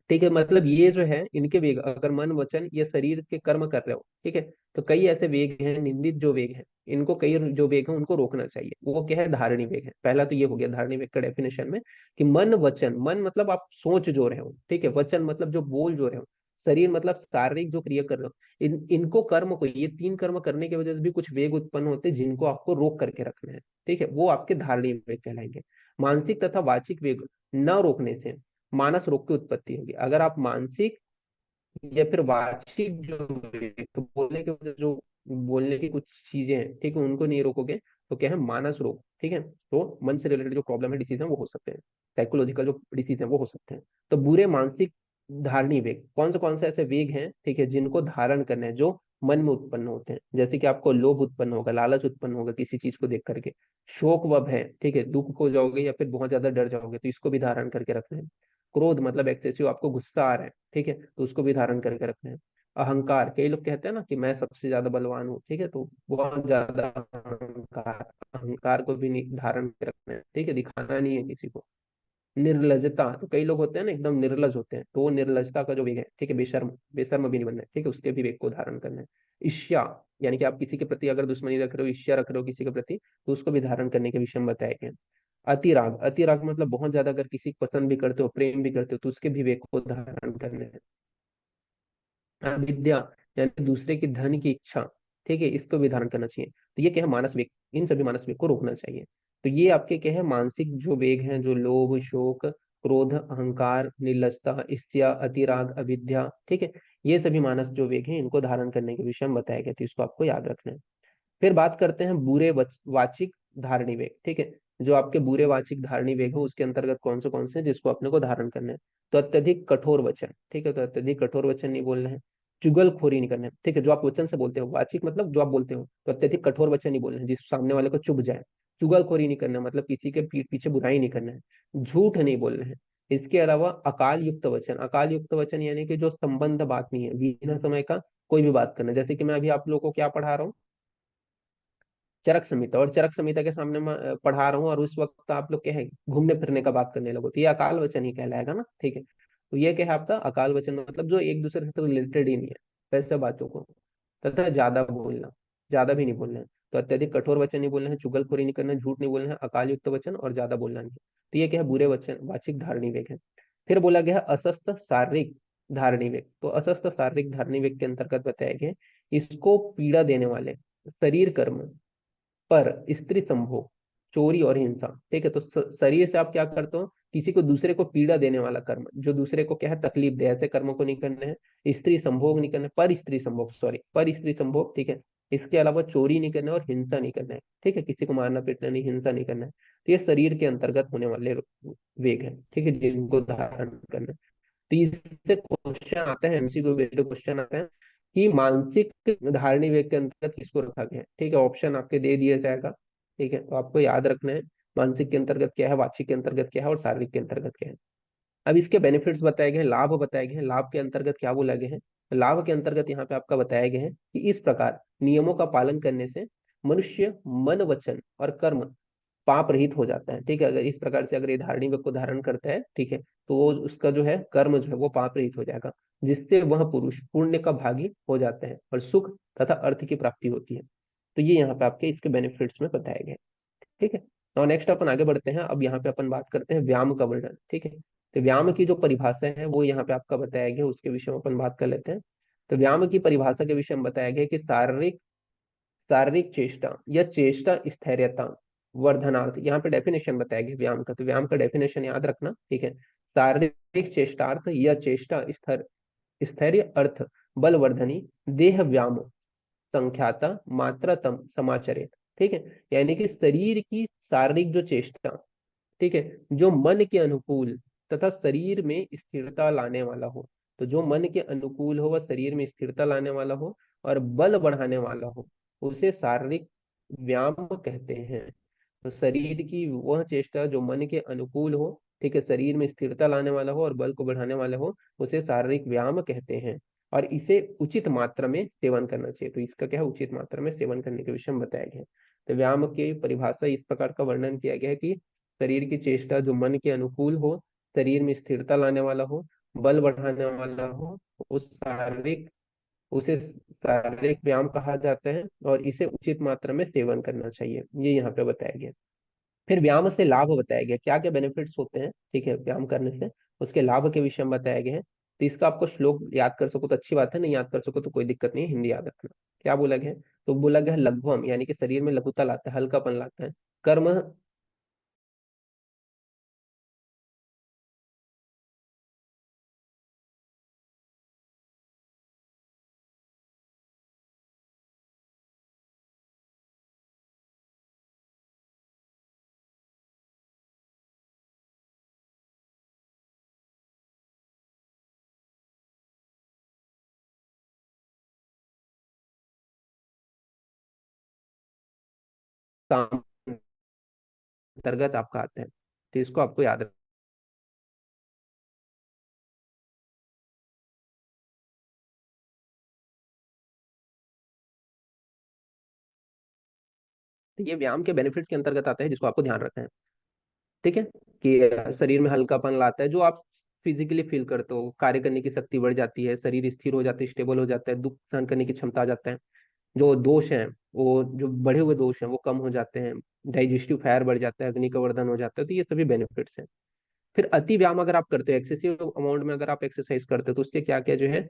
ठीक है। मतलब ये जो है इनके वेग, अगर मन, वचन या शरीर के कर्म कर रहे हो, ठीक है, तो कई ऐसे वेग हैं, निंदित जो वेग हैं, इनको, कई जो वेग हैं उनको रोकना चाहिए। वो क्या है, धारणी वेग है। पहला तो ये हो गया धारणी वेग का डेफिनेशन में, कि मन, वचन, मन मतलब आप सोच जो रहे हो, ठीक है, वचन मतलब जो बोल जो रहे हो, शरीर मतलब शारीरिक जो क्रिया कर रहे हो, इनको कर्म को, ये तीन कर्म करने की वजह से भी कुछ वेग उत्पन्न होते हैं जिनको आपको रोक करके रखना है। ठीक है, वो आपके धारणीय वेग कहलाएंगे। मानसिक तथा वाचिक वेग न रोकने से मानस रोग की उत्पत्ति होगी। अगर आप मानसिक या फिर वाचिक जो तो बोलने की कुछ चीजें हैं, ठीक है, उनको नहीं रोकोगे तो क्या है, मानस रोग, ठीक है, तो मन से रिलेटेड जो प्रॉब्लम है, डिसीज है, वो हो सकते हैं। साइकोलॉजिकल जो डिसीज है वो हो सकते हैं। तो बुरे मानसिक धारणी वेग कौन से ऐसे वेग हैं, ठीक है, जिनको धारण करने हैं, जो मन में उत्पन्न होते हैं, जैसे कि आपको लोभ उत्पन्न होगा, लालच उत्पन्न होगा किसी चीज को देख करके। शोक वह है, ठीक है, दुख हो जाओगे या फिर बहुत ज्यादा डर जाओगे तो इसको भी धारण करके रखना है। क्रोध मतलब एक्सेसिव, आपको गुस्सा आ रहा है, ठीक है, तो उसको भी धारण करके रखना है। अहंकार, कई लोग कहते हैं ना कि मैं सबसे ज्यादा बलवान हूँ, ठीक है, तो बहुत ज्यादा अहंकार, अहंकार को भी धारण करके रखना है, ठीक है, दिखाना नहीं है किसी को। निर्लजता, तो कई लोग होते हैं ना एकदम निर्लज होते हैं, तो वो निर्लजता का जो वेग है, ठीक है, बेशर्म, बेशर्म भी नहीं बनना है, ठीक है, उसके भी वेग को धारण करना है। ईर्ष्या, यानी कि आप किसी के प्रति अगर दुश्मनी रख रहे हो, ईर्ष्या रख रहे हो किसी के प्रति, तो उसको भी धारण करने के विषय में बताए गए हैं। अतिराग, अतिराग मतलब बहुत ज्यादा अगर किसी को पसंद भी करते हो, प्रेम भी करते हो, तो उसके भी वेग को धारण करना है। विद्या, यानी दूसरे की धन की इच्छा, ठीक है, इसको भी धारण करना चाहिए। तो ये क्या है, मानस वेग, इन सभी मानस वेग को रोकना चाहिए। तो ये आपके क्या है, मानसिक जो वेग हैं, जो लोभ, शोक, क्रोध, अहंकार, निर्लजता, ईर्ष्या, अतिराग, अविद्या, ठीक है, ये सभी मानस जो वेग हैं, इनको धारण करने के विषय में बताया गया, तो इसको आपको याद रखना है। फिर बात करते हैं बुरे वाचिक धारणी वेग, ठीक है, जो आपके बुरे वाचिक धारणी वेग है उसके अंतर्गत कौन से हैं जिसको अपने को धारण करना है। तो अत्यधिक कठोर वचन, ठीक है, तो अत्यधिक कठोर वचन नहीं बोलना है। चुगलखोरी नहीं करना है, ठीक है, जो आप वचन से बोलते हो, वाचिक मतलब जो आप बोलते हो, तो अत्यधिक कठोर वचन नहीं बोलना है जिस सामने वाले को चुभ जाए। चुगलखोरी नहीं करना है, मतलब किसी के पीठ पीछे बुराई नहीं करना है। झूठ नहीं बोलना है। इसके अलावा अकाल युक्त वचन, अकाल युक्त वचन यानी कि जो संबंध बात नहीं है, बिना समय का कोई भी बात करना, जैसे कि मैं अभी आप लोगों को क्या पढ़ा रहा हूँ, चरक संहिता, और चरक संहिता के सामने मैं पढ़ा रहा हूँ और उस वक्त आप लोग क्या है, घूमने फिरने का बात करने लगो, तो ये अकाल वचन ही कहलाएगा ना, ठीक है। तो ये क्या है आपका अकाल वचन, मतलब जो एक दूसरे से रिलेटेड ही नहीं है, वैसे बातों को। तथा ज्यादा बोलना, ज्यादा भी नहीं बोलना है। तो अत्यधिक कठोर वचन नहीं बोलना है, चुगलखोरी नहीं करना है, झूठ नहीं बोलना है, अकाल युक्त वचन और ज्यादा बोलना नहीं है। तो ये क्या है, बुरे वचन वाचिक धारणी वेग है। फिर बोला गया है असस्त शारीरिक धारणी वेग। तो असस्त शारीरिक धारणी वेग के अंतर्गत बताया गया है, इसको पीड़ा देने वाले शरीर कर्म, पर स्त्री संभोग, चोरी और हिंसा, ठीक है, तो शरीर से आप क्या करते हो, किसी को दूसरे को पीड़ा देने वाला कर्म, जो दूसरे को क्या है तकलीफ दे, ऐसे कर्मों को नहीं करने हैं। स्त्री संभोग नहीं करना है, पर स्त्री संभोग, सॉरी, पर स्त्री संभोग, ठीक है। इसके अलावा चोरी नहीं करना है और हिंसा नहीं करना है, ठीक है, किसी को मारना पीटना नहीं, हिंसा नहीं करना है। तो ये शरीर के अंतर्गत होने वाले वेग है, ठीक है, जिनको धारण करना है। तो इससे क्वेश्चन आते हैं, एमसीक्यू बेस्ड क्वेश्चन आते हैं कि मानसिक धारणी वेग के अंतर्गत किसको रखा गया है, ठीक है, ऑप्शन आपके दे दिया जाएगा, ठीक है, तो आपको याद रखना है मानसिक के अंतर्गत क्या है, वाचिक के अंतर्गत क्या है और शारीरिक के अंतर्गत क्या है। अब इसके बेनिफिट्स बताए गए हैं, लाभ बताए गए हैं। लाभ के अंतर्गत क्या बोला गया है, लाभ के अंतर्गत यहाँ पे आपका बताया गया है कि इस प्रकार नियमों का पालन करने से मनुष्य मन, वचन और कर्म पाप रहित हो जाता है, ठीक है, अगर इस प्रकार से अगर ये धारणी को धारण करता है, ठीक है, तो वो उसका जो है कर्म जो है वो पाप रहित हो जाएगा, जिससे वह पुरुष पुण्य का भागी हो जाता है और सुख तथा अर्थ की प्राप्ति होती है। तो ये यहाँ पे आपके इसके बेनिफिट्स में बताए गए, ठीक है। और नेक्स्ट अपन आगे बढ़ते हैं, अब यहाँ पे अपन बात करते हैं व्यायाम का वर्णन, ठीक है। तो व्यायाम की जो परिभाषा है वो यहाँ पे आपका बताया गया, उसके विषय में अपन बात कर लेते हैं। तो व्यायाम की परिभाषा के विषय में बताया गया कि शारीरिक शारीरिक चेष्टा या चेष्टा स्थैर्यता वर्धनार्थ, यहाँ पे डेफिनेशन बताया गया व्यायाम का, तो व्यायाम का डेफिनेशन याद रखना, ठीक है। शारीरिक चेष्टार्थ या चेष्टा स्थिर स्थैर्य अर्थ बलवर्धनी देह व्यायाम संख्याता मात्रातम समाचरित, ठीक है, यानी कि शरीर की शारीरिक जो चेष्टा, ठीक है, जो मन के अनुकूल तथा शरीर में स्थिरता लाने वाला हो। तो जो मन के अनुकूल हो, वह शरीर में स्थिरता लाने वाला हो और बल बढ़ाने वाला हो, उसे शारीरिक व्यायाम कहते हैं। तो शरीर की वह चेष्टा जो मन के अनुकूल हो, ठीक है, शरीर में स्थिरता लाने वाला हो और बल को बढ़ाने वाला हो, उसे शारीरिक व्यायाम कहते हैं। और इसे उचित मात्रा में सेवन करना चाहिए। तो इसका क्या है, उचित मात्रा में सेवन करने के विषय में बताया गया है। तो व्यायाम की परिभाषा इस प्रकार का वर्णन किया गया है कि शरीर की चेष्टा जो मन के अनुकूल हो, शरीर में स्थिरता लाने वाला हो, बल बढ़ाने वाला हो, उस शारीरिक उसे शारीरिक व्यायाम कहा जाता है और इसे उचित मात्रा में सेवन करना चाहिए, ये यहाँ पे बताया गया। फिर व्यायाम से लाभ बताया गया, क्या क्या बेनिफिट्स होते हैं, ठीक है, व्यायाम करने से उसके लाभ के विषय में बताया गया है। तो इसका आपको श्लोक याद कर सको तो अच्छी बात है, नहीं याद कर सको तो कोई दिक्कत नहीं है, हिंदी याद रखना। क्या बोला गया है? तो बोला गया है लघुम, यानी कि शरीर में लघुता लाता है, हल्कापन लाता है। कर्म, काम अंतर्गत आपका आता है, तो इसको आपको याद रखना। तो ये व्यायाम के बेनिफिट्स के अंतर्गत आता है, जिसको आपको ध्यान रखना है। ठीक है, कि शरीर में हल्कापन लाता है, जो आप फिजिकली फील करते हो, कार्य करने की शक्ति बढ़ जाती है, शरीर स्थिर हो जाता है, स्टेबल हो जाता है, दुख सहन करने की क्षमता आ जाता है। जो दोष हैं, वो जो बढ़े हुए दोष हैं वो कम हो जाते हैं, डाइजेस्टिव फायर बढ़ जाता है, अग्नि का वर्धन हो जाता है। तो ये सभी बेनिफिट्स हैं। फिर अति व्यायाम अगर आप करते हो, एक्सेसिव अमाउंट में अगर आप एक्सरसाइज करते हो, तो उसके क्या क्या जो है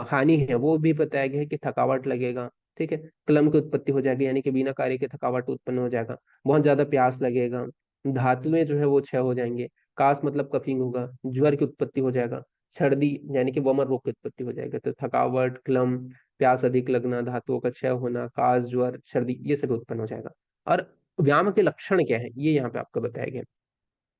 हानि है वो भी बताया गया है, कि थकावट लगेगा। ठीक है, क्लम की उत्पत्ति हो जाएगी, यानी कि बिना कार्य के थकावट उत्पन्न हो जाएगा। बहुत ज्यादा प्यास लगेगा, धातुएं जो है वो क्षय हो जाएंगे, कास मतलब कफिंग होगा, ज्वर की उत्पत्ति हो जाएगा, सर्दी यानी कि वमर रोग की उत्पत्ति हो जाएगा। तो थकावट, क्लम, प्यास अधिक लगना, धातुओं का क्षय होना, कास, ज्वर, सर्दी, ये सब उत्पन्न हो जाएगा। और व्यायाम के लक्षण क्या है, ये यहाँ पे आपको बताया गया।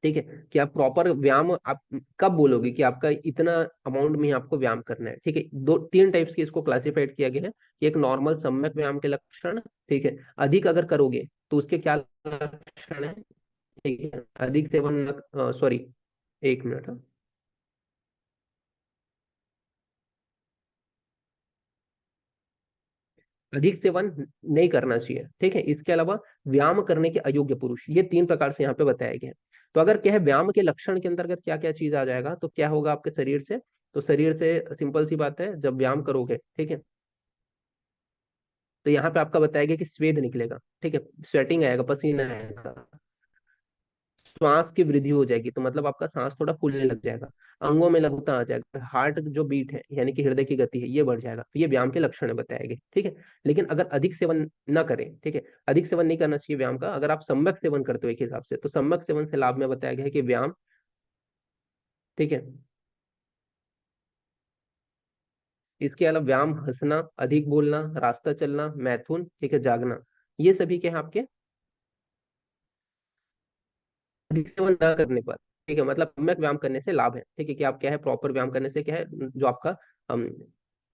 ठीक है, कि आप प्रॉपर व्यायाम आप कब बोलोगे कि आपका इतना अमाउंट में ही आपको व्यायाम करना है। ठीक है, दो तीन टाइप्स की इसको क्लासिफाइड किया गया है, कि एक नॉर्मल सम्यक व्यायाम के लक्षण। ठीक है, अधिक अगर करोगे तो उसके क्या लक्षण है। ठीक है, अधिक सेवन, सॉरी, एक मिनट, हाँ। अधिक सेवन नहीं करना चाहिए। ठीक है, इसके अलावा व्यायाम करने के अयोग्य पुरुष, ये तीन प्रकार से यहाँ पे बताया गया है। तो अगर क्या है, व्यायाम के लक्षण के अंतर्गत क्या क्या चीज आ जाएगा, तो क्या होगा आपके शरीर से। तो शरीर से सिंपल सी बात है, जब व्यायाम करोगे, ठीक है, तो यहाँ पे आपका बताया गया कि स्वेद निकलेगा। ठीक है, स्वेटिंग आएगा, पसीना आएगा, श्वास की वृद्धि हो जाएगी, तो मतलब आपका सांस थोड़ा फूलने लग जाएगा, अंगों में लघुता आ जाएगा, हार्ट जो बीट है यानी कि हृदय की गति है ये बढ़ जाएगा। तो ये व्यायाम के लक्षण है बताए गए। ठीक है, लेकिन अगर अधिक सेवन ना करें, ठीक है, अधिक सेवन नहीं करना चाहिए व्यायाम का। अगर आप सम्यक सेवन करते हो एक हिसाब से, तो सम्यक सेवन से लाभ में बताया गया है कि व्यायाम, ठीक है, इसके अलावा व्यायाम, हंसना, अधिक बोलना, रास्ता चलना, मैथुन, ठीक है, जागना, ये सभी के हैं आपके अधिक सेवन न करने पर। ठीक है, मतलब सम्यक व्यायाम करने से लाभ है। ठीक है, कि आप क्या है, प्रॉपर व्यायाम करने से क्या है, जो आपका अम,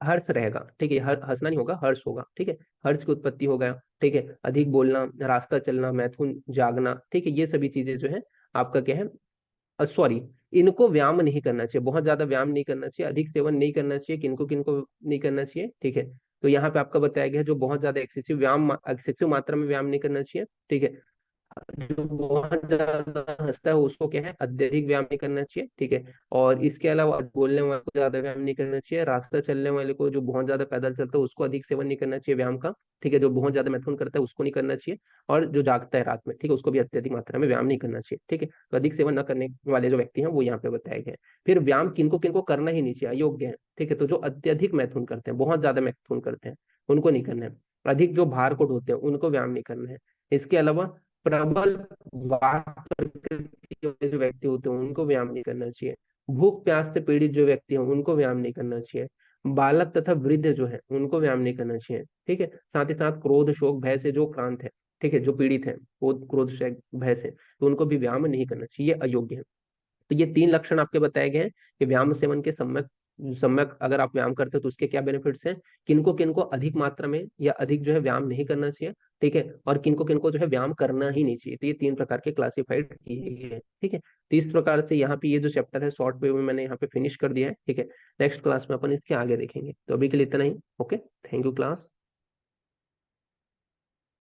हर्ष रहेगा। ठीक है, हंसना नहीं होगा, हर्ष होगा। ठीक है, हर्ष की उत्पत्ति हो गया। ठीक है, अधिक बोलना, रास्ता चलना, मैथुन, जागना, ठीक है, ये सभी चीजें जो है आपका क्या है, सॉरी, इनको व्यायाम नहीं करना चाहिए, बहुत ज्यादा व्यायाम नहीं करना चाहिए, अधिक सेवन नहीं करना चाहिए, किनको किनको नहीं करना चाहिए। ठीक है, तो यहाँ पे आपका बताया गया है, जो बहुत ज्यादा एक्सेसिव व्यायाम, एक्सेसिव मात्रा में व्यायाम नहीं करना चाहिए। ठीक है, जो बहुत ज्यादा हंसता है उसको क्या है, अत्यधिक व्यायाम नहीं करना चाहिए। ठीक है, और इसके अलावा बोलने वाले को ज्यादा व्यायाम नहीं करना चाहिए, रास्ता चलने वाले को, जो बहुत ज्यादा पैदल चलता है उसको अधिक सेवन नहीं करना चाहिए व्यायाम का। ठीक है, जो बहुत ज्यादा मैथुन करता है उसको नहीं करना चाहिए, और जो जागता है रात में, ठीक है, उसको भी अत्यधिक मात्रा में व्यायाम नहीं करना चाहिए। ठीक है, तो अधिक सेवन न करने वाले जो व्यक्ति हैं वो यहाँ पे बताए गए हैं। फिर व्यायाम किनको किनको करना ही नहीं चाहिए, अयोग्य है। ठीक है, तो जो अत्यधिक मैथुन करते हैं, बहुत ज्यादा मैथुन करते हैं, उनको नहीं करना है। अधिक जो भार को ढोते हैं उनको व्यायाम नहीं करना है। इसके अलावा प्रबल वात प्रकृति वाले जो व्यक्ति होते हैं उनको व्यायाम नहीं करना चाहिए। भूख प्यास से पीड़ित जो व्यक्ति हैं उनको व्यायाम नहीं करना चाहिए। बालक तथा वृद्ध जो है उनको व्यायाम नहीं करना चाहिए। ठीक है, साथ ही साथ क्रोध, शोक, भय से जो क्रांत है, ठीक है, जो पीड़ित है, क्रोध, क्रोध से, भय से, तो उनको भी व्यायाम नहीं करना चाहिए, ये अयोग्य है। तो ये तीन लक्षण आपके बताए गए हैं, कि व्यायाम सेवन के सम्यक, सम्यक अगर आप व्यायाम करते हो तो उसके क्या बेनिफिट्स हैं, किनको किनको अधिक मात्रा में या अधिक जो है व्यायाम नहीं करना चाहिए। ठीक है, और किनको किनको जो है व्यायाम करना ही नहीं चाहिए। तो ये तीन प्रकार के क्लासिफाइड किए गए हैं। ठीक है, तो इस प्रकार से यहाँ पे ये जो चैप्टर है शॉर्ट वे में मैंने यहाँ पे फिनिश कर दिया है। ठीक है, नेक्स्ट क्लास में अपन इसके आगे देखेंगे। तो अभी के लिए इतना ही। Okay, thank you class.